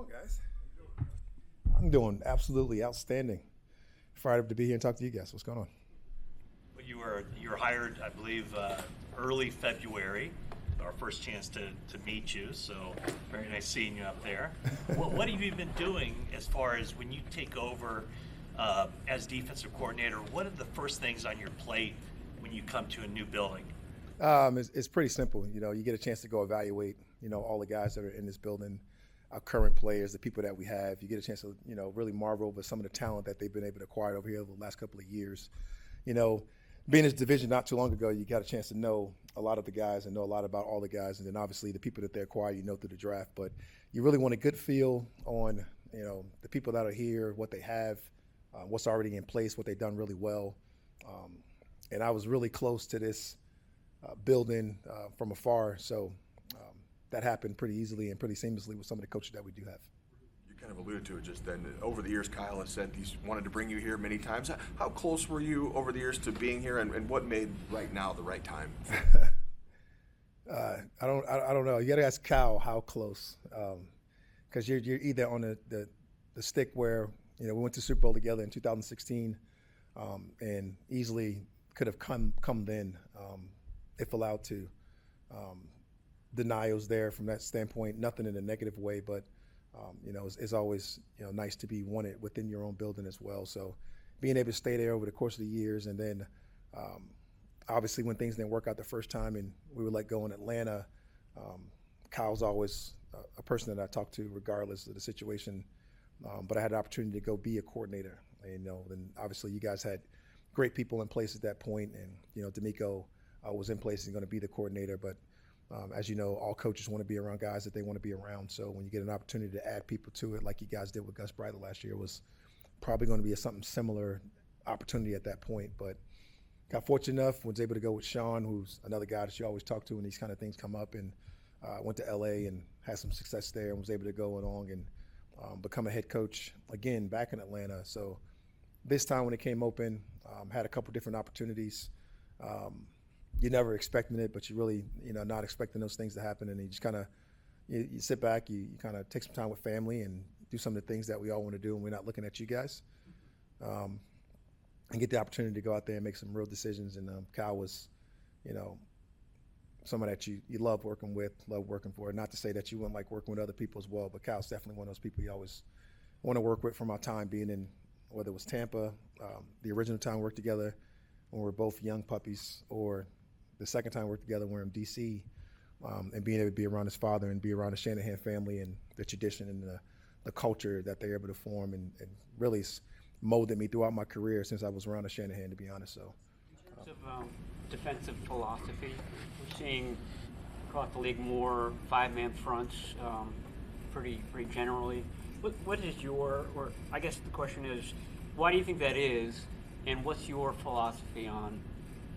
on, guys? I'm doing absolutely outstanding. Friday to be here and talk to you guys. What's going on? Well, you were hired, I believe, early February. Our first chance to meet you, so very nice seeing you up there. What have you been doing as far as when you take over as defensive coordinator? What are the first things on your plate when you come to a new building? It's pretty simple. You know, you get a chance to go evaluate, all the guys that are in this building, our current players, the people that we have. You get a chance to, really marvel over some of the talent that they've been able to acquire over here over the last couple of years. Being in this division not too long ago, you got a chance to know a lot of the guys and know a lot about all the guys, and then obviously the people that they acquire, through the draft. But you really want a good feel on, the people that are here, what they have, what's already in place, what they've done really well. And I was really close to this building from afar, so that happened pretty easily and pretty seamlessly with some of the coaches that we do have. You kind of alluded to it just then. Over the years, Kyle has said he's wanted to bring you here many times. How close were you over the years to being here, and what made right now the right time? I don't know. You got to ask Kyle how close, because you're either on the stick where we went to Super Bowl together in 2016, and easily could have come then if allowed to. Denials there from that standpoint, nothing in a negative way, but it's always nice to be wanted within your own building as well. So being able to stay there over the course of the years, and then obviously when things didn't work out the first time and we were let go in Atlanta, Kyle's always a person that I talk to regardless of the situation. But I had the opportunity to go be a coordinator, and then obviously you guys had great people in place at that point, and D'Amico was in place and going to be the coordinator, but as you know, all coaches want to be around guys that they want to be around. So when you get an opportunity to add people to it, like you guys did with Gus Bradley last year, was probably going to be something similar opportunity at that point. But got fortunate enough, was able to go with Sean, who's another guy that you always talk to when these kind of things come up, and went to LA and had some success there, and was able to go along and become a head coach again back in Atlanta. So this time when it came open, had a couple different opportunities. You're never expecting it, but you really, not expecting those things to happen. And you just kind of, you sit back, you kind of take some time with family and do some of the things that we all want to do, and we're not looking at you guys. And get the opportunity to go out there and make some real decisions. And Kyle was, someone that you love working with, love working for. Not to say that you wouldn't like working with other people as well, but Kyle's definitely one of those people you always want to work with from our time being in, whether it was Tampa, the original time we worked together when we were both young puppies, or the second time we worked together, we're in D.C., and being able to be around his father and be around the Shanahan family and the tradition and the culture that they're able to form, and really molded me throughout my career since I was around the Shanahan, to be honest. So, in terms of defensive philosophy, we're seeing across the league more five-man fronts, pretty generally. What is your, or I guess the question is, why do you think that is, and what's your philosophy on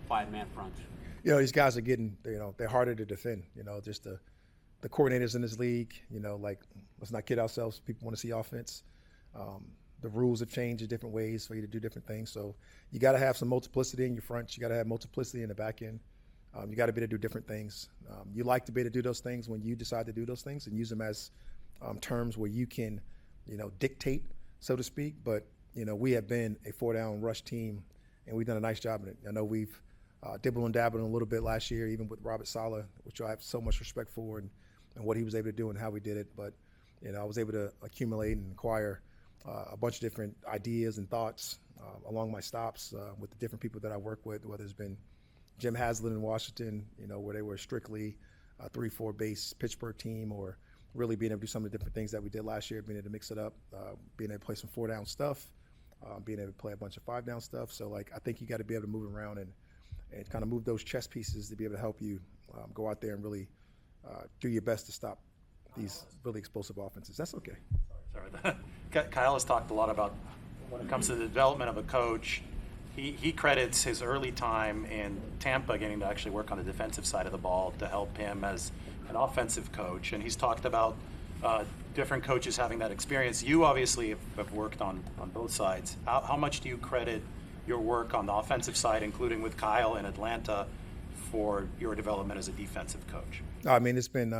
five-man fronts? These guys are getting, they're harder to defend. Just the coordinators in this league, like, let's not kid ourselves. People want to see offense. The rules have changed in different ways for you to do different things. So you got to have some multiplicity in your front. You got to have multiplicity in the back end. You got to be able to do different things. You like to be able to do those things when you decide to do those things and use them as terms where you can, dictate, so to speak. But, we have been a four-down rush team, and we've done a nice job in it. I know we've dibble and dabble a little bit last year, even with Robert Saleh, which I have so much respect for, and what he was able to do and how we did it. But, I was able to accumulate and acquire a bunch of different ideas and thoughts along my stops with the different people that I work with, whether it's been Jim Haslam in Washington, where they were strictly a 3-4 base Pittsburgh team, or really being able to do some of the different things that we did last year, being able to mix it up, being able to play some 4-down stuff, being able to play a bunch of 5-down stuff. So, I think you got to be able to move around and kind of move those chess pieces to be able to help you go out there and really do your best to stop these really explosive offenses. That's okay. Sorry. Kyle has talked a lot about when it comes to the development of a coach. He credits his early time in Tampa getting to actually work on the defensive side of the ball to help him as an offensive coach. And he's talked about different coaches having that experience. You obviously have worked on both sides. How much do you credit your work on the offensive side, including with Kyle in Atlanta, for your development as a defensive coach? I mean, it's been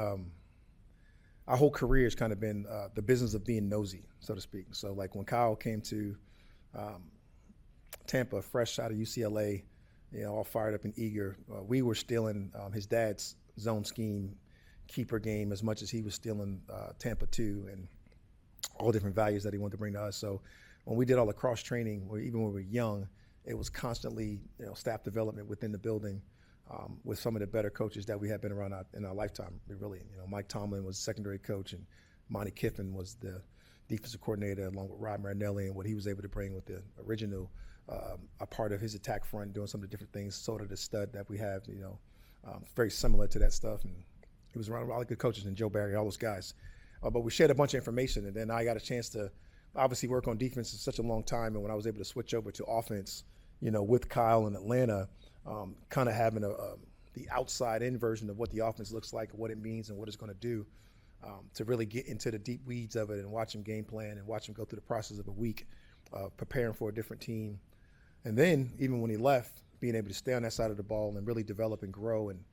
our whole career has kind of been the business of being nosy, so to speak. So like when Kyle came to Tampa, fresh out of UCLA, all fired up and eager, we were stealing his dad's zone scheme, keeper game as much as he was stealing Tampa too, and all different values that he wanted to bring to us. So when we did all the cross training, even when we were young, it was constantly staff development within the building with some of the better coaches that we had been around in our lifetime. We really, Mike Tomlin was secondary coach, and Monty Kiffin was the defensive coordinator, along with Rod Marinelli, and what he was able to bring with the original a part of his attack front, doing some of the different things, sort of the stud that we have, very similar to that stuff. And he was around a lot of good coaches, and Joe Barry, all those guys. But we shared a bunch of information, and then I got a chance to obviously work on defense for such a long time. And when I was able to switch over to offense, with Kyle in Atlanta, kind of having the outside-in version of what the offense looks like, what it means, and what it's going to do, to really get into the deep weeds of it and watch him game plan and watch him go through the process of a week preparing for a different team. And then even when he left, being able to stay on that side of the ball and really develop and grow, and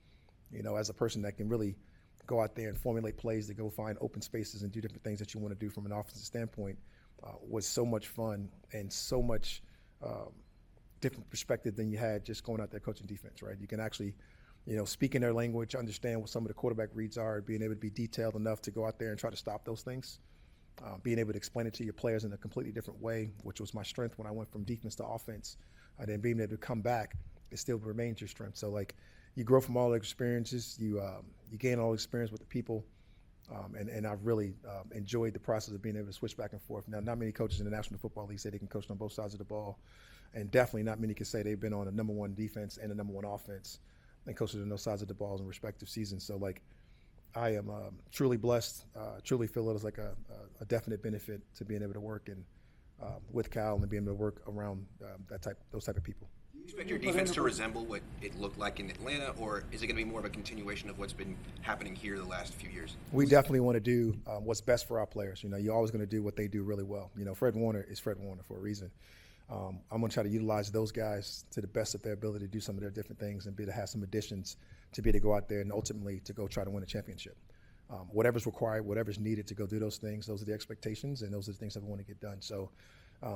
as a person that can really go out there and formulate plays to go find open spaces and do different things that you want to do from an offensive standpoint, was so much fun and so much different perspective than you had just going out there coaching defense, right? You can actually, speak in their language, understand what some of the quarterback reads are, being able to be detailed enough to go out there and try to stop those things. Being able to explain it to your players in a completely different way, which was my strength when I went from defense to offense, and then being able to come back, it still remains your strength. So like, you grow from all the experiences, you gain all the experience with the people, and I've really enjoyed the process of being able to switch back and forth. Now, not many coaches in the National Football League say they can coach on both sides of the ball, and definitely not many can say they've been on a number one defense and a number one offense and coached on those sides of the ball in respective seasons. So like, I am truly blessed, truly feel it is like a definite benefit to being able to work with Kyle and being able to work around those type of people. Do you expect your defense to resemble what it looked like in Atlanta, or is it going to be more of a continuation of what's been happening here the last few years? We definitely want to do what's best for our players. You're always going to do what they do really well. Fred Warner is Fred Warner for a reason. I'm going to try to utilize those guys to the best of their ability to do some of their different things and be able to have some additions to be able to go out there and ultimately to go try to win a championship. Whatever's required, whatever's needed to go do those things, those are the expectations, and those are the things that we want to get done. So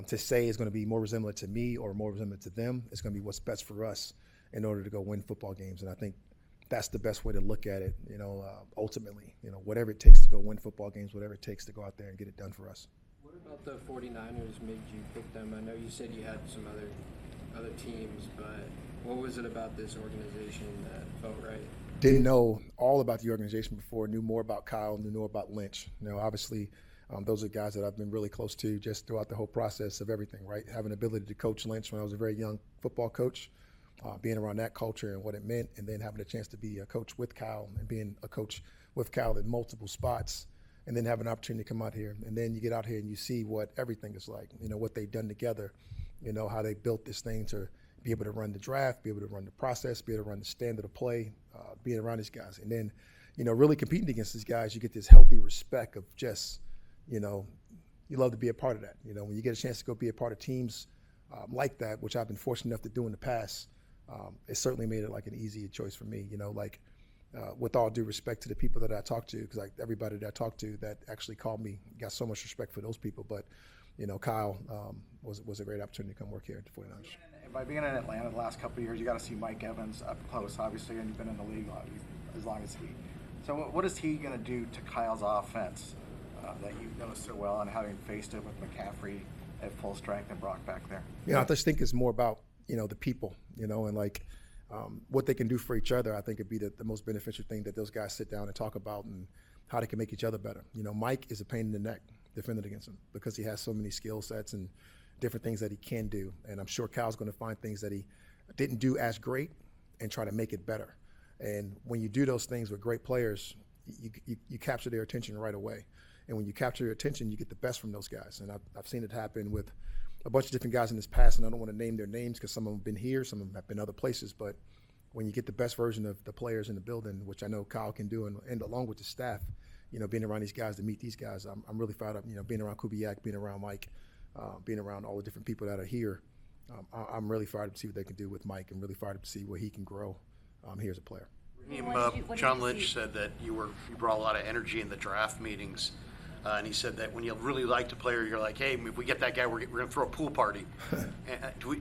to say it's going to be more resemblant to me or more resemblant to them, it's going to be what's best for us in order to go win football games. And I think that's the best way to look at it, ultimately. Whatever it takes to go win football games, whatever it takes to go out there and get it done for us. What about the 49ers made you pick them? I know you said you had some other teams, but what was it about this organization that felt right? Didn't know all about the organization before, knew more about Kyle, knew more about Lynch. Obviously, those are guys that I've been really close to just throughout the whole process of everything, right? Having the ability to coach Lynch when I was a very young football coach, being around that culture and what it meant, and then having a chance to be a coach with Kyle and being a coach with Kyle in multiple spots, and then have an opportunity to come out here. And then you get out here and you see what everything is like, what they've done together, how they built this thing to be able to run the draft, be able to run the process, be able to run the standard of play, being around these guys. And then, really competing against these guys, you get this healthy respect of just, you love to be a part of that. When you get a chance to go be a part of teams like that, which I've been fortunate enough to do in the past, it certainly made it like an easy choice for me, with all due respect to the people that I talked to, because like everybody that I talked to that actually called me, got so much respect for those people. But, Kyle was a great opportunity to come work here at the 49ers. By being in Atlanta the last couple of years, you got to see Mike Evans up close, obviously, and you've been in the league as long as he. So what is he going to do to Kyle's offense that you know so well, and having faced it with McCaffrey at full strength and Brock back there? I just think it's more about, the people, and like what they can do for each other. I think it'd be the most beneficial thing that those guys sit down and talk about, and how they can make each other better. Mike is a pain in the neck defending against him because he has so many skill sets and different things that he can do. And I'm sure Kyle's going to find things that he didn't do as great and try to make it better. And when you do those things with great players, you capture their attention right away. And when you capture their attention, you get the best from those guys. And I've seen it happen with a bunch of different guys in this past, and I don't want to name their names because some of them have been here, some of them have been other places. But when you get the best version of the players in the building, which I know Kyle can do, and along with the staff, being around these guys to meet these guys, I'm really fired up. Being around Kubiak, being around Mike, being around all the different people that are here, I'm really fired up to see what they can do with Mike, and really fired up to see where he can grow here as a player. John Lynch said that you brought a lot of energy in the draft meetings, and he said that when you really liked a player, you're like, hey, if we get that guy, we're going to throw a pool party.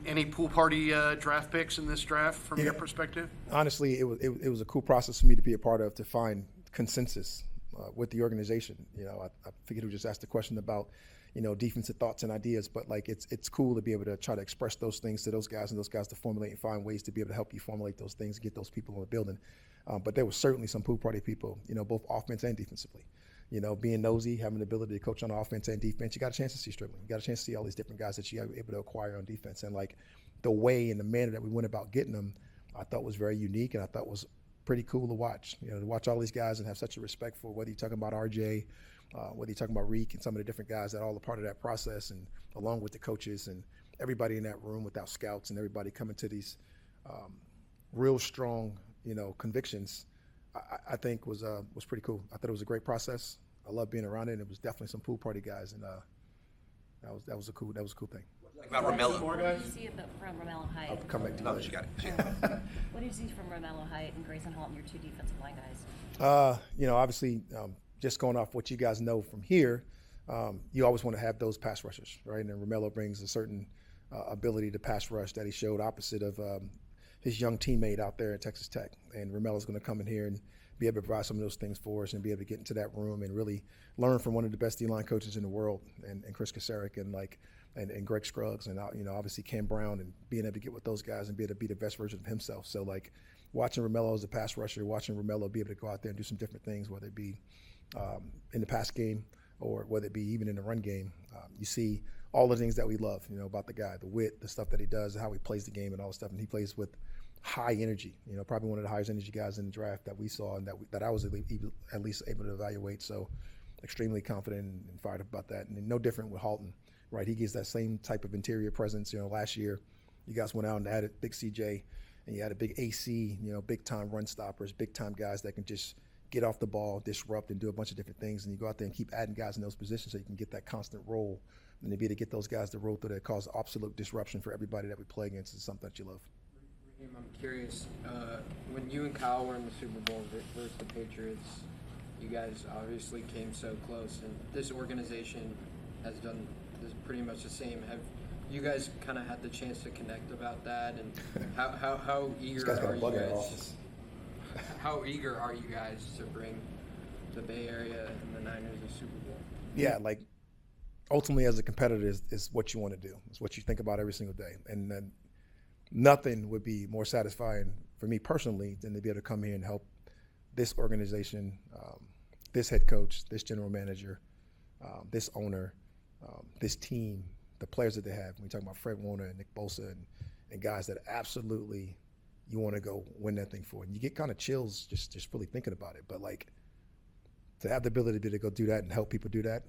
Any pool party draft picks in this draft from your perspective? Honestly, it was a cool process for me to be a part of, to find consensus with the organization. I figured who just asked the question about defensive thoughts and ideas, but like it's cool to be able to try to express those things to those guys, and those guys to formulate and find ways to be able to help you formulate those things, get those people in the building. But there was certainly some pool party people, both offense and defensively. Being nosy, having the ability to coach on offense and defense, you got a chance to see Strickland. You got a chance to see all these different guys that you were able to acquire on defense, and like the way and the manner that we went about getting them, I thought was very unique, and I thought was pretty cool to watch. To watch all these guys and have such a respect for whether you're talking about RJ. Whether you're talking about Reek and some of the different guys that are all a part of that process, and along with the coaches and everybody in that room without scouts and everybody coming to these real strong, convictions, I think was pretty cool. I thought it was a great process. I love being around it, and it was definitely some pool party guys, and that was a cool thing. About Romello. What did you see from Romello Height? I'll come back to Oh, that. she got it. What did you see from Romello Height and Grayson Halton, your two defensive line guys? Obviously, just going off what you guys know from here, you always want to have those pass rushers, right? And Romello brings a certain ability to pass rush that he showed opposite of his young teammate out there at Texas Tech. And Romello's going to come in here and be able to provide some of those things for us and be able to get into that room and really learn from one of the best D-line coaches in the world, and Chris Kasarik and Greg Scruggs, and obviously Cam Brown, and being able to get with those guys and be able to be the best version of himself. So like watching Romello as a pass rusher, watching Romello be able to go out there and do some different things, whether it be in the pass game or whether it be even in the run game, you see all the things that we love, about the guy, the wit, the stuff that he does, how he plays the game, and all the stuff. And he plays with high energy. Probably one of the highest energy guys in the draft that we saw, and that I was at least able to evaluate. So extremely confident and fired up about that. And no different with Halton, right? He gives that same type of interior presence. Last year you guys went out and added big CJ, and you had a big AC, big time run stoppers, big time guys that can just get off the ball, disrupt, and do a bunch of different things. And you go out there and keep adding guys in those positions so you can get that constant roll. And to be able to get those guys to roll through that cause absolute disruption for everybody that we play against is something that you love. Raheem, I'm curious, when you and Kyle were in the Super Bowl versus the Patriots, you guys obviously came so close, and this organization has done this pretty much the same. Have you guys kind of had the chance to connect about that, and how eager are you guys? How eager are you guys to bring the Bay Area and the Niners to Super Bowl? Yeah, like ultimately as a competitor is what you want to do. It's what you think about every single day. And then nothing would be more satisfying for me personally than to be able to come here and help this organization, this head coach, this general manager, this owner, this team, the players that they have. When we talk about Fred Warner and Nick Bosa and guys that absolutely you want to go win that thing for. And you get kind of chills just really thinking about it. But like to have the ability to go do that and help people do that,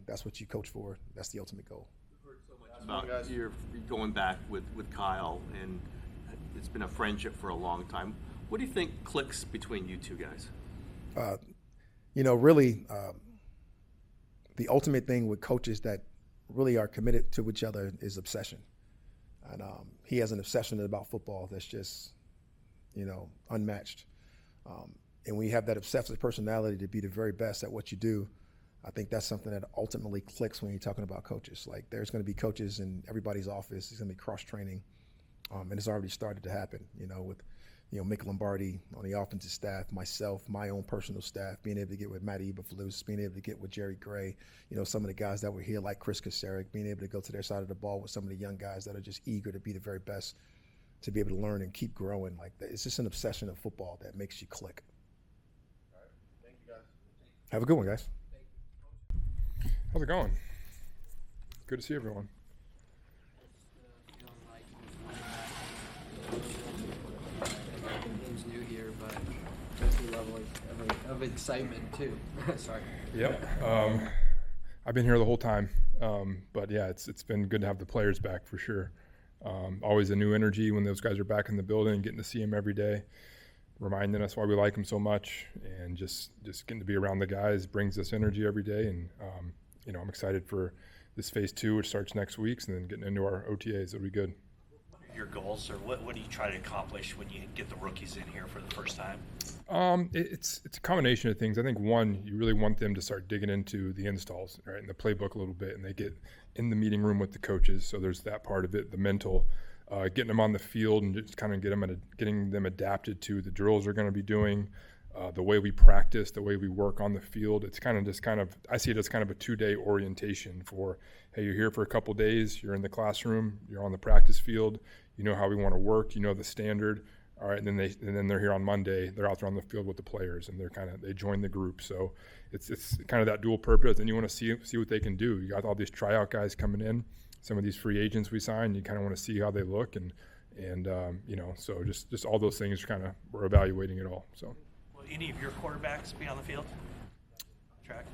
that's what you coach for. That's the ultimate goal. We've heard so much about your going back with Kyle, and it's been a friendship for a long time. What do you think clicks between you two guys? Really, the ultimate thing with coaches that really are committed to each other is obsession. And he has an obsession about football that's just, unmatched. And when you have that obsessive personality to be the very best at what you do, I think that's something that ultimately clicks when you're talking about coaches. Like there's going to be coaches in everybody's office. There's going to be cross-training. And it's already started to happen, with Mick Lombardi on the offensive staff, myself, my own personal staff, being able to get with Matty Eberflus, being able to get with Jerry Gray, some of the guys that were here like Chris Kasarik, being able to go to their side of the ball with some of the young guys that are just eager to be the very best, to be able to learn and keep growing. Like that. It's just an obsession of football that makes you click. All right. Thank you, guys. Have a good one, guys. How's it going? Good to see everyone. Who's new here, but there's a level of excitement too. Sorry. Yep. I've been here the whole time, but yeah, it's been good to have the players back for sure. Always a new energy when those guys are back in the building, getting to see them every day, reminding us why we like them so much, and just getting to be around the guys brings us energy every day. And I'm excited for this phase 2, which starts next week, and then getting into our OTAs. It'll be good. your goals, or what do you try to accomplish when you get the rookies in here for the first time? It's a combination of things. I think one, you really want them to start digging into the installs, right, and the playbook a little bit, and they get in the meeting room with the coaches. So there's that part of it, the mental, getting them on the field and just kind of getting them adapted to the drills they're going to be doing, the way we practice, the way we work on the field. It's kind of I see it as kind of a 2-day orientation for, hey, you're here for a couple days, you're in the classroom, you're on the practice field, you know how we want to work, you know the standard. All right, and then they're here on Monday. They're out there on the field with the players, and they join the group. So it's kind of that dual purpose, and you want to see what they can do. You got all these tryout guys coming in, some of these free agents we signed. You kind of want to see how they look, and so just all those things. We're evaluating it all. So, Will any of your quarterbacks be on the field? Track.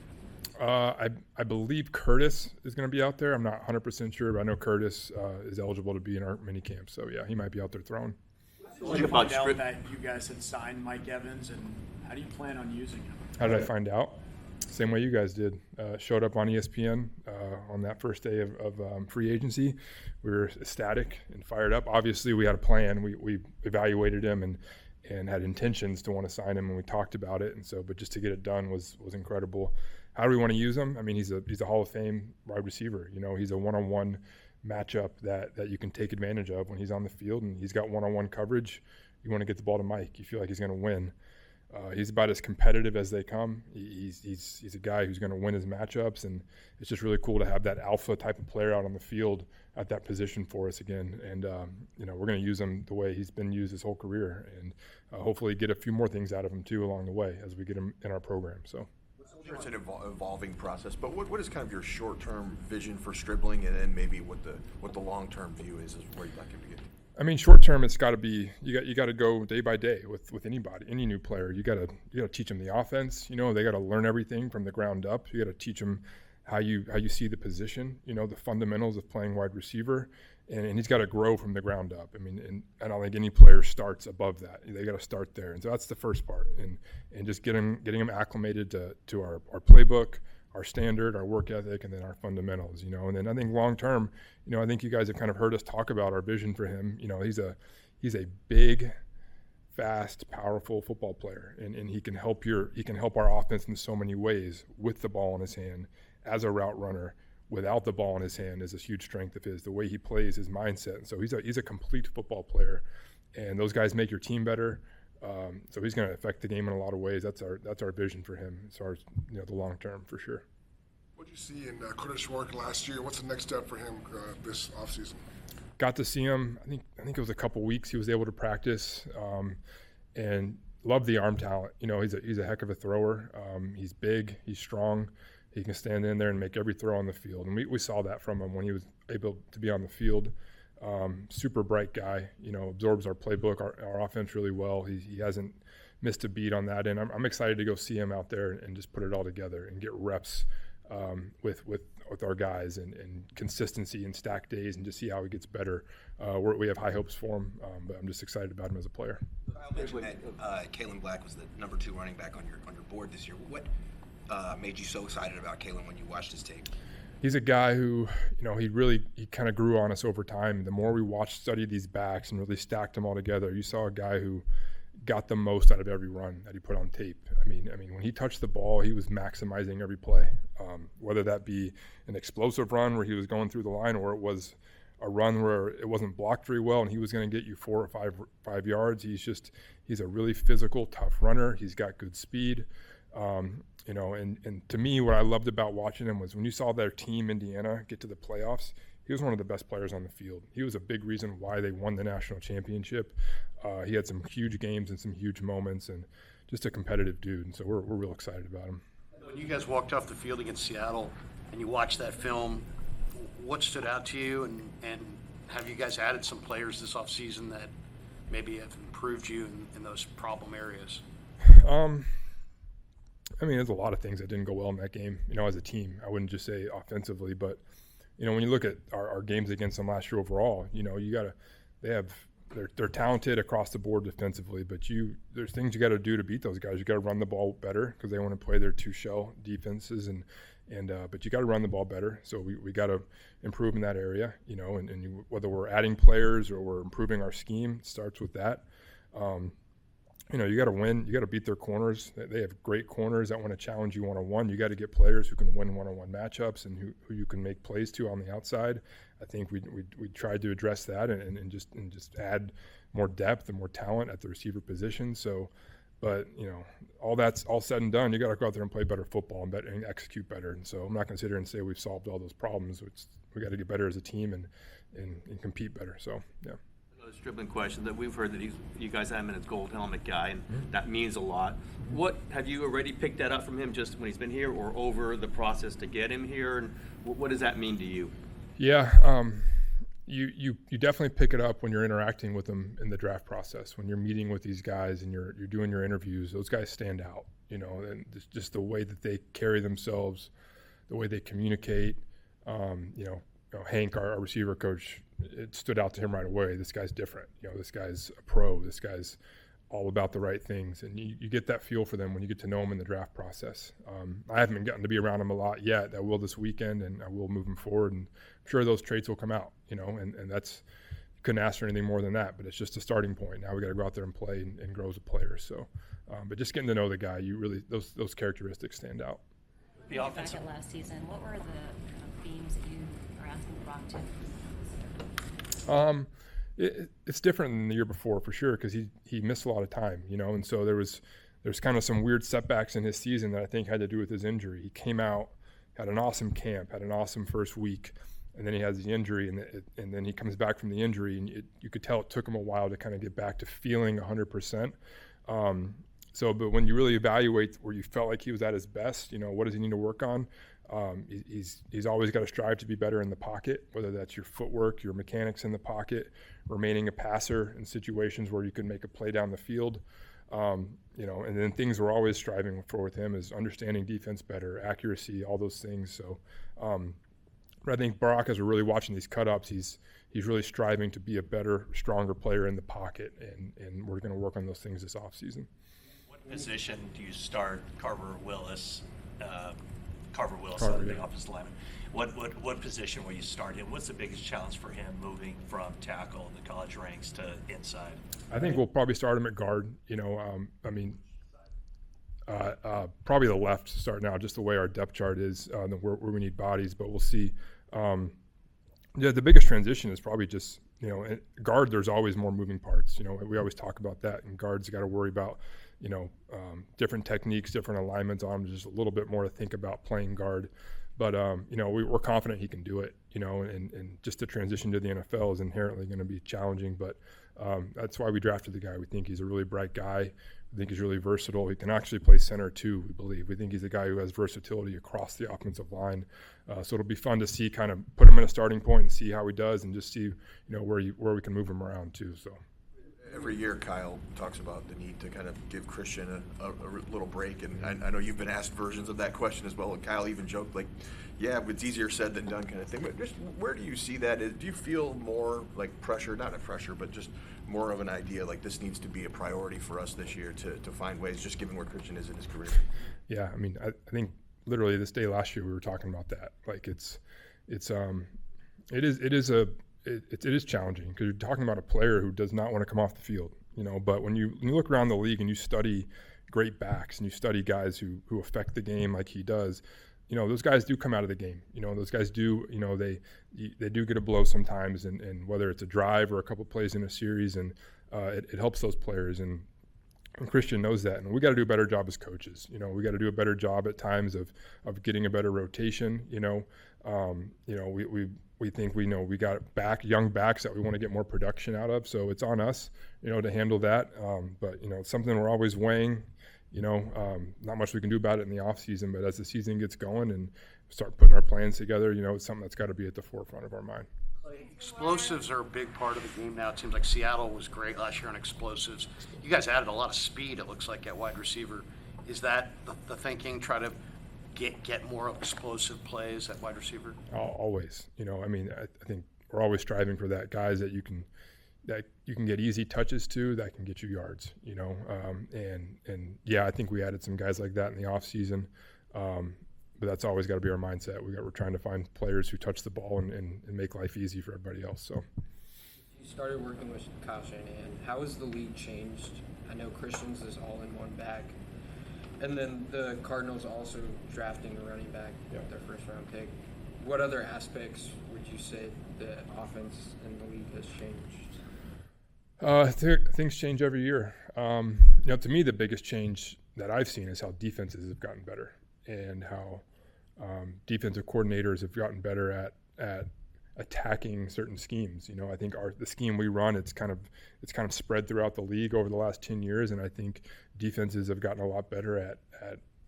I believe Curtis is going to be out there. I'm not 100% sure, but I know Curtis is eligible to be in our minicamp. So yeah, he might be out there throwing. Did you find out that you guys had signed Mike Evans, and how do you plan on using him? How did I find out? Same way you guys did. Showed up on ESPN on that first day of free agency. We were ecstatic and fired up. Obviously, we had a plan. We evaluated him and had intentions to want to sign him, and we talked about it. And so, but just to get it done was incredible. How do we want to use him? I mean, he's a Hall of Fame wide receiver. You know, he's a one-on-one matchup that you can take advantage of when he's on the field, and he's got one-on-one coverage. You want to get the ball to Mike. You feel like he's going to win. He's about as competitive as they come. He's a guy who's going to win his matchups, and it's just really cool to have that alpha type of player out on the field at that position for us again. And we're going to use him the way he's been used his whole career, and hopefully get a few more things out of him too along the way as we get him in our program. So. It's an evolving process, but what is kind of your short-term vision for Stribling, and then maybe what the long-term view is where you'd like him to get? I mean, short-term, it's got to be you got to go day by day with anybody, any new player. You got to teach them the offense. You know, they got to learn everything from the ground up. You got to teach them how you see the position. You know, the fundamentals of playing wide receiver, and he's got to grow from the ground up. I mean, and I don't think any player starts above that. They got to start there, and so that's the first part, and just getting them acclimated to our playbook, our standard, our work ethic, and then our fundamentals. You know, and then I think long term, you know, I think you guys have kind of heard us talk about our vision for him. You know, he's a big, fast, powerful football player, and he can help our offense in so many ways with the ball in his hand as a route runner. Without the ball in his hand is a huge strength of his. The way he plays, his mindset, and so he's a complete football player, and those guys make your team better. So he's going to affect the game in a lot of ways. That's our vision for him as far as the long term for sure. What did you see in Kurtis work last year? What's the next step for him this offseason? Got to see him. I think it was a couple weeks. He was able to practice, and loved the arm talent. You know, he's a heck of a thrower. He's big. He's strong. He can stand in there and make every throw on the field. And we saw that from him when he was able to be on the field. Super bright guy, you know, absorbs our playbook, our offense really well. He hasn't missed a beat on that. And I'm excited to go see him out there and just put it all together and get reps with our guys and consistency and stack days and just see how he gets better. We have high hopes for him, but I'm just excited about him as a player. Kyle mentioned that Kalen Black was the number 2 running back on your board this year. What made you so excited about Kalen when you watched his tape? He's a guy who, you know, he kind of grew on us over time. The more we studied these backs and really stacked them all together, you saw a guy who got the most out of every run that he put on tape. I mean, when he touched the ball, he was maximizing every play, whether that be an explosive run where he was going through the line, or it was a run where it wasn't blocked very well and he was going to get you 4 or 5 yards. He's a really physical, tough runner. He's got good speed. You know, and to me, what I loved about watching him was when you saw their team, Indiana, get to the playoffs, he was one of the best players on the field. He was a big reason why they won the national championship. He had some huge games and some huge moments, and just a competitive dude. And so we're real excited about him. When you guys walked off the field against Seattle and you watched that film, what stood out to you, and have you guys added some players this offseason that maybe have improved you in those problem areas? I mean, there's a lot of things that didn't go well in that game, you know, as a team. I wouldn't just say offensively, but, you know, when you look at our games against them last year overall, you know, they're talented across the board defensively, but there's things you got to do to beat those guys. You got to run the ball better because they want to play their 2 shell defenses, and But you got to run the ball better. So we got to improve in that area, and whether we're adding players or we're improving our scheme, it starts with that. You got to win. You got to beat their corners. They have great corners that want to challenge you one-on-one. You got to get players who can win one-on-one matchups and who you can make plays to on the outside. I think we tried to address that and just add more depth and more talent at the receiver position. So, but all that's all said and done, you got to go out there and play better football and execute better. And so I'm not going to sit here and say we've solved all those problems. We got to get better as a team and compete better. So yeah. Another dribbling question that we've heard that you guys have him in his gold helmet guy, and that means a lot. What have you already picked that up from him just when he's been here, or over the process to get him here? And what does that mean to you? Yeah, you definitely pick it up when you're interacting with them in the draft process. When you're meeting with these guys and you're doing your interviews, those guys stand out. And just the way that they carry themselves, the way they communicate. Hank, our receiver coach, it stood out to him right away. This guy's different. This guy's a pro. This guy's all about the right things. And you get that feel for them when you get to know them in the draft process. I haven't gotten to be around him a lot yet. I will this weekend, and I will moving forward. And I'm sure those traits will come out, and that's, couldn't ask for anything more than that. But it's just a starting point. Now we got to go out there and play and grow as a player. So, but just getting to know the guy, those characteristics stand out. The offense. Back at last season, what were the themes that you are asking Brock to? It's different than the year before for sure, because he missed a lot of time, and so there's kind of some weird setbacks in his season that I think had to do with his injury. He came out, had an awesome camp, had an awesome first week, and then he has the injury, and then he comes back from the injury, and you could tell it took him a while to kind of get back to feeling 100%. But when you really evaluate where you felt like he was at his best, what does he need to work on? He's always got to strive to be better in the pocket, whether that's your footwork, your mechanics in the pocket, remaining a passer in situations where you can make a play down the field. And then things we're always striving for with him is understanding defense better, accuracy, all those things. So but I think Brock, as we're really watching these cut-ups, he's really striving to be a better, stronger player in the pocket, and we're going to work on those things this offseason. What position do you start Carver Willis, the offensive lineman? What position will you start him? What's the biggest challenge for him moving from tackle in the college ranks to inside? I think we'll probably start him at guard. Probably the left to start now, just the way our depth chart is, where we need bodies. But we'll see. The biggest transition is probably just, at guard, there's always more moving parts. We always talk about that, and guards got to worry about, different techniques, different alignments on them, just a little bit more to think about playing guard. But, we're confident he can do it, and just the transition to the NFL is inherently going to be challenging. But that's why we drafted the guy. We think he's a really bright guy. We think he's really versatile. He can actually play center too, we believe. We think he's a guy who has versatility across the offensive line. So it'll be fun to see, kind of put him in a starting point and see how he does, and just see, where we can move him around too. So. Every year, Kyle talks about the need to kind of give Christian a little break, and I know you've been asked versions of that question as well. And Kyle even joked, like, "Yeah, it's easier said than done," kind of thing. But just where do you see that? Do you feel more like pressure, not a pressure, but just more of an idea like this needs to be a priority for us this year to find ways, just given where Christian is in his career? Yeah, I think literally this day last year we were talking about that. Like it is challenging, because you're talking about a player who does not want to come off the field, but when you look around the league and you study great backs and you study guys who affect the game like he does, those guys do come out of the game. Those guys do, they do get a blow sometimes, and whether it's a drive or a couple plays in a series, and it helps those players. And Christian knows that, and we got to do a better job as coaches. We got to do a better job at times of getting a better rotation. We think we got young backs that we want to get more production out of. So it's on us, to handle that. But it's something we're always weighing. Not much we can do about it in the off season, but as the season gets going and start putting our plans together, it's something that's got to be at the forefront of our mind. Explosives are a big part of the game now. It seems like Seattle was great last year on explosives. You guys added a lot of speed, it looks like, at wide receiver. Is that the thinking, try to get more explosive plays at wide receiver? Always. I think we're always striving for that, guys that you can get easy touches to, that can get you yards, and yeah, I think we added some guys like that in the off season. that's always got to be our mindset. We're trying to find players who touch the ball and make life easy for everybody else. So. You started working with Kyle Shanahan. How has the league changed? I know Christians is all in one bag. And then the Cardinals also drafting a running back with their first round pick. What other aspects would you say the offense in the league has changed? Things change every year. To me, the biggest change that I've seen is how defenses have gotten better and how defensive coordinators have gotten better at attacking certain schemes. I think the scheme we run, it's kind of spread throughout the league over the last 10 years, and I think defenses have gotten a lot better at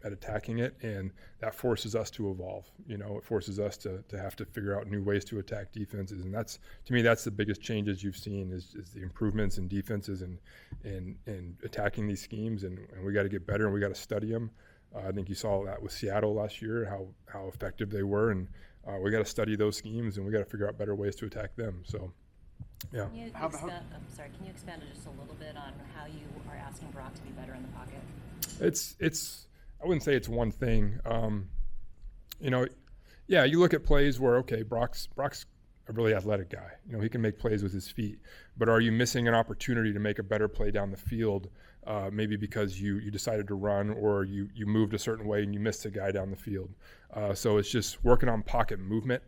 attacking it, and that forces us to evolve. It forces us to have to figure out new ways to attack defenses, and that's, to me, that's the biggest changes you've seen is the improvements in defenses and attacking these schemes, and we got to get better and we got to study them. I think you saw that with Seattle last year, how effective they were, and we got to study those schemes and we got to figure out better ways to attack them. So, yeah. Can you expand just a little bit on how you are asking Brock to be better in the pocket? It's I wouldn't say it's one thing. You look at plays where, okay, Brock's a really athletic guy. He can make plays with his feet, but are you missing an opportunity to make a better play down the field? Maybe because you decided to run, or you moved a certain way and you missed a guy down the field. So it's just working on pocket movement,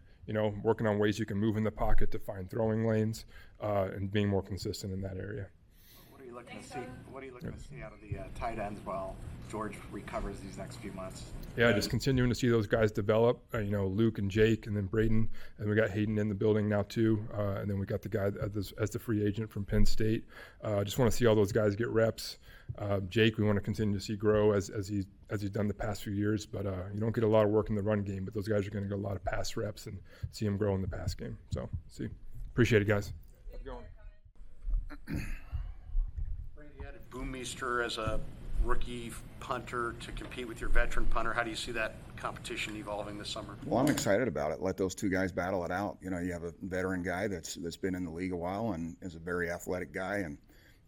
working on ways you can move in the pocket to find throwing lanes, and being more consistent in that area. What are you looking to see? What are you looking to see out of the tight ends while George recovers these next few months? Yeah, just continuing to see those guys develop. Luke and Jake, and then Braden, and we got Hayden in the building now too. And then we got the guy as the free agent from Penn State. Just want to see all those guys get reps. Jake, we want to continue to see grow as he's done the past few years. But you don't get a lot of work in the run game, but those guys are going to get a lot of pass reps and see him grow in the pass game. So, appreciate it, guys. How's it going? You added Boomeister as a rookie punter to compete with your veteran punter. How do you see that competition evolving this summer? Well, I'm excited about it. Let those two guys battle it out. You have a veteran guy that's been in the league a while and is a very athletic guy.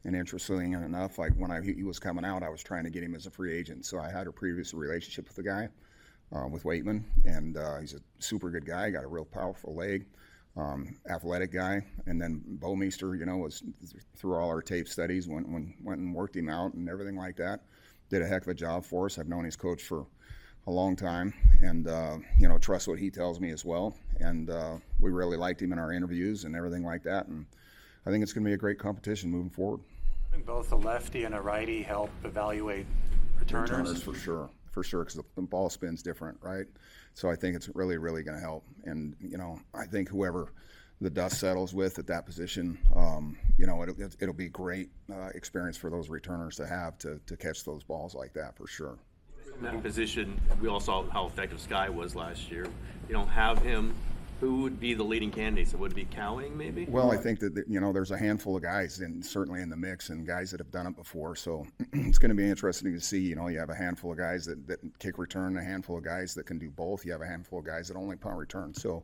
And interestingly enough, like when he was coming out, I was trying to get him as a free agent. So I had a previous relationship with the guy, with Waitman, and he's a super good guy. Got a real powerful leg. Athletic guy. And then Boomeister, was through all our tape studies, went and worked him out and everything like that. Did a heck of a job for us. I've known his coach for a long time, and trust what he tells me as well. And we really liked him in our interviews and everything like that. And I think it's going to be a great competition moving forward. Having both a lefty and a righty help evaluate returners for sure, because the ball spins different, right? So I think it's really, really going to help. And, I think whoever the dust settles with at that position, it'll be a great experience for those returners to have to catch those balls like that for sure. In that position, we all saw how effective Sky was last year. You don't have him. Who would be the leading candidates? Would it be Cowing, maybe? Well, I think that there's a handful of guys, and certainly in the mix, and guys that have done it before. So it's going to be interesting to see. You have a handful of guys that kick return, a handful of guys that can do both. You have a handful of guys that only punt return. So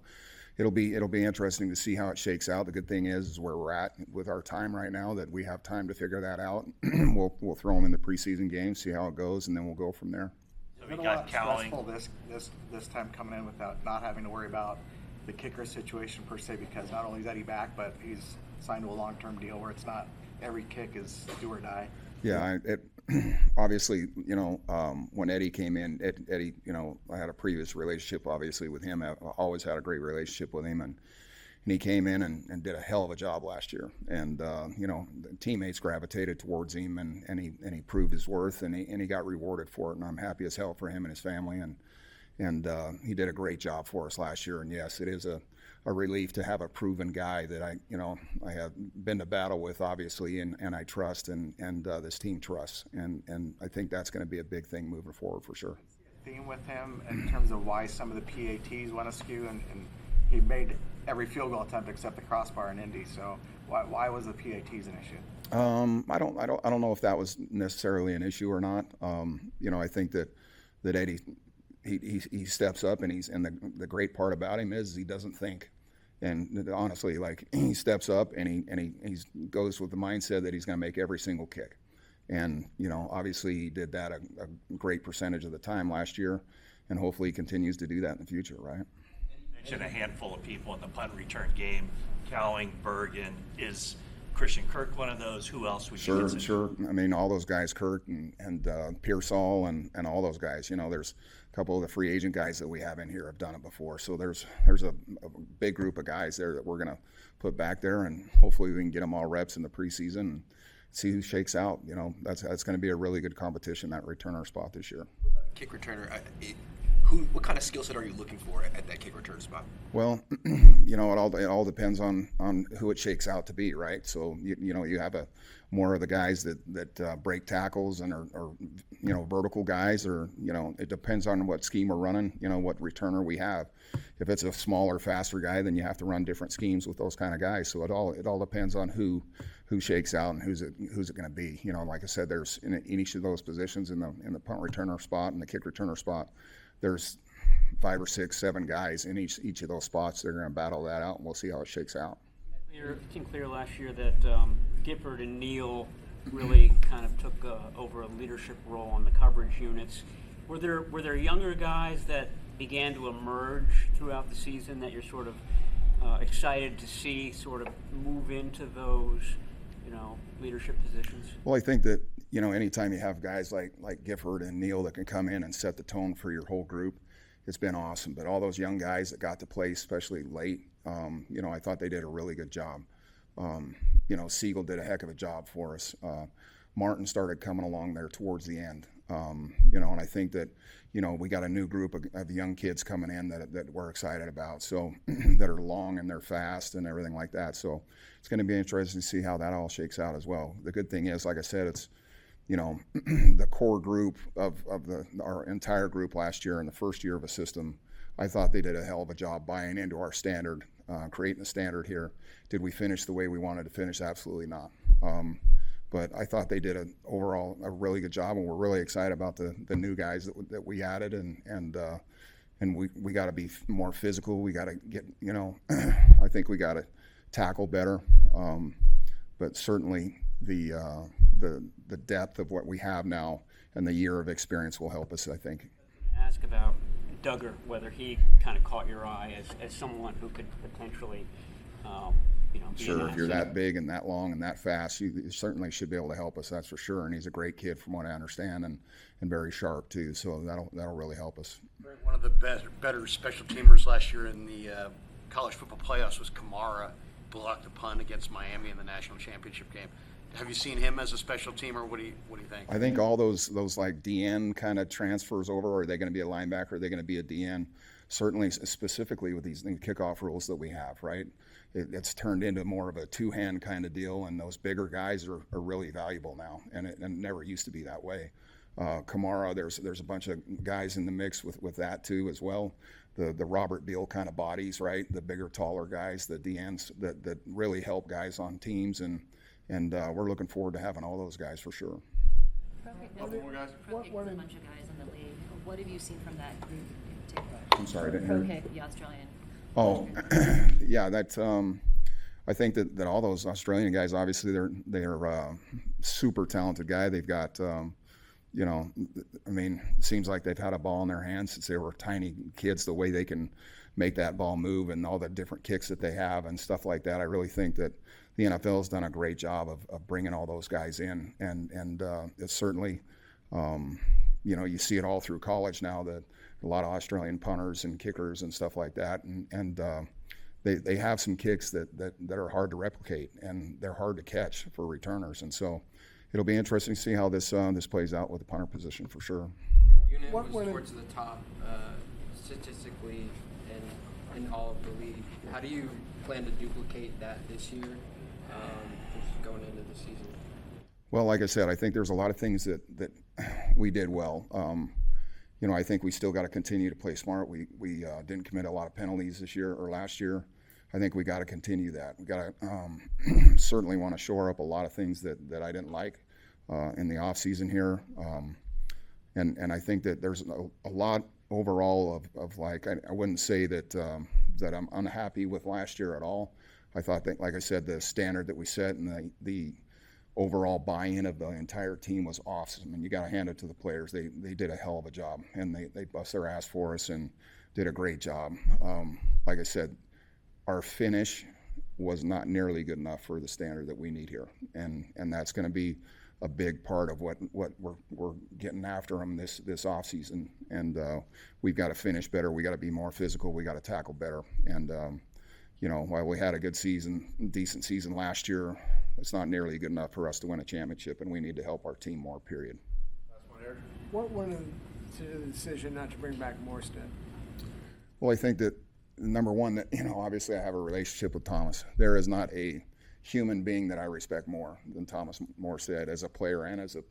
it'll be interesting to see how it shakes out. The good thing is where we're at with our time right now, that we have time to figure that out. We'll throw them in the preseason game, see how it goes, and then we'll go from there. So we got Cowing. This time coming in without not having to worry about the kicker situation per se, because not only is Eddie back, but he's signed to a long-term deal where it's not every kick is do or die. Yeah, obviously, when Eddie came in, Eddie, I had a previous relationship, obviously, with him. I always had a great relationship with him, and he came in and did a hell of a job last year. And, the teammates gravitated towards him, and he proved his worth, and he got rewarded for it, and I'm happy as hell for him and his family. And he did a great job for us last year. And yes, it is a relief to have a proven guy that I have been to battle with, obviously, and I trust, and this team trusts. And I think that's going to be a big thing moving forward for sure. Theme with him in terms of why some of the PATs went askew, and he made every field goal attempt except the crossbar in Indy. So why was the PATs an issue? I don't know if that was necessarily an issue or not. I think that Eddie. He steps up, and the great part about him is he doesn't think, and honestly, like, he steps up and he goes with the mindset that he's going to make every single kick, and obviously he did that a great percentage of the time last year, and hopefully he continues to do that in the future, right? Mentioned a handful of people in the punt return game. Cowling, Bergen, is Christian Kirk one of those? Who else would you consider? Sure. I mean, all those guys, Kirk and Pearsall and all those guys. There's a couple of the free agent guys that we have in here have done it before. So there's a big group of guys there that we're going to put back there, and hopefully we can get them all reps in the preseason and see who shakes out. That's going to be a really good competition, that returner spot this year. Kick returner, what kind of skill set are you looking for at that kick return spot? Well, it all depends on who it shakes out to be, right? So you have more of the guys that break tackles and are vertical guys, or it depends on what scheme we're running, what returner we have. If it's a smaller, faster guy, then you have to run different schemes with those kind of guys. So it all depends on who shakes out and who's it going to be. Like I said, there's in each of those positions in the punt returner spot and the kick returner spot, there's 5 or 6, 7 guys in each of those spots. They're going to battle that out, and we'll see how it shakes out. It seemed clear last year that Gifford and Neal really kind of took over a leadership role on the coverage units. Were there younger guys that began to emerge throughout the season that you're sort of excited to see sort of move into those leadership positions? Well, I think that anytime you have guys like Gifford and Neal that can come in and set the tone for your whole group, it's been awesome. But all those young guys that got to play, especially late, I thought they did a really good job. Siegel did a heck of a job for us. Martin started coming along there towards the end. And I think that, we got a new group of young kids coming in that we're excited about. So that are long and they're fast and everything like that. So it's going to be interesting to see how that all shakes out as well. The good thing is, like I said, it's, the core group of our entire group last year in the first year of a system, I thought they did a hell of a job buying into our standard, creating a standard here. Did we finish the way we wanted to finish? Absolutely not. But I thought they did overall a really good job, and we're really excited about the new guys that we added, and we got to be more physical. We got to get, I think we got to tackle better. But certainly the depth of what we have now and the year of experience will help us, I think. Ask about Duggar, whether he kind of caught your eye as someone who could potentially, be Sure, if you're that big and that long and that fast, you certainly should be able to help us, that's for sure. And he's a great kid from what I understand, and very sharp too, so that'll really help us. One of the better special teamers last year in the college football playoffs was Kamara, blocked the punt against Miami in the national championship game. Have you seen him as a special teamer? What do you think? I think all those like DN kind of transfers over. Are they going to be a linebacker? Are they going to be a DN? Certainly, specifically with these kickoff rules that we have, right? It's turned into more of a two-hand kind of deal, and those bigger guys are really valuable now, and it never used to be that way. Kamara, there's a bunch of guys in the mix with that too as well. The Robert Beal kind of bodies, right? The bigger, taller guys, the DNs that really help guys on teams, and we're looking forward to having all those guys for sure. Pro kick's a bunch of guys in the league. What have you seen from that group in particular? I'm sorry, I didn't Pro hear. kick, the Australian. Oh, yeah, that's. I think that all those Australian guys, obviously, they're super talented guy. They've got, it seems like they've had a ball in their hands since they were tiny kids. The way they can make that ball move and all the different kicks that they have and stuff like that. I really think that the NFL has done a great job of bringing all those guys in, and it's certainly, you see it all through college now that a lot of Australian punters and kickers and stuff like that, and they have some kicks that are hard to replicate, and they're hard to catch for returners, and so it'll be interesting to see how this plays out with the punter position for sure. Unit was towards the top statistically in all of the league. How do you plan to duplicate that this year, just going into the season? Well, like I said, I think there's a lot of things that we did well. I think we still got to continue to play smart. We didn't commit a lot of penalties this year or last year. I think we got to continue that. We got to certainly want to shore up a lot of things that I didn't like in the offseason here. And I think that there's a lot overall of like, I wouldn't say that I'm unhappy with last year at all. I thought that, like I said, the standard that we set and the overall buy-in of the entire team was awesome. And you got to hand it to the players. They did a hell of a job, and they bust their ass for us and did a great job. Like I said, our finish was not nearly good enough for the standard that we need here, and that's going to be a big part of what we're getting after them this offseason. And we've got to finish better. We got to be more physical. We got to tackle better. And while we had a good season, decent season last year, it's not nearly good enough for us to win a championship, and we need to help our team more. Period. What went into the decision not to bring back Morstead? Well, I think that number one, that obviously I have a relationship with Thomas. There is not a human being that I respect more than Thomas Morstead as a player and as a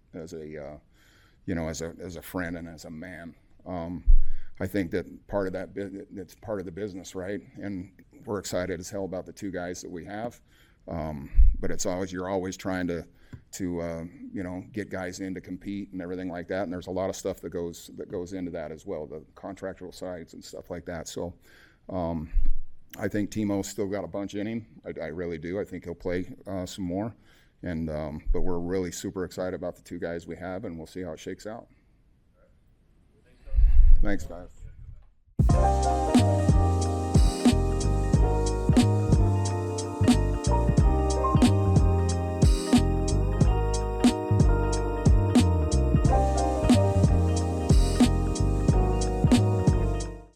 friend and as a man. I think that part of that it's part of the business, right? And we're excited as hell about the two guys that we have. But you're always trying to get guys in to compete and everything like that. And there's a lot of stuff that goes into that as well, the contractual sides and stuff like that. So I think Timo's still got a bunch in him. I really do. I think he'll play some more. And but we're really super excited about the two guys we have, and we'll see how it shakes out. Thanks, guys.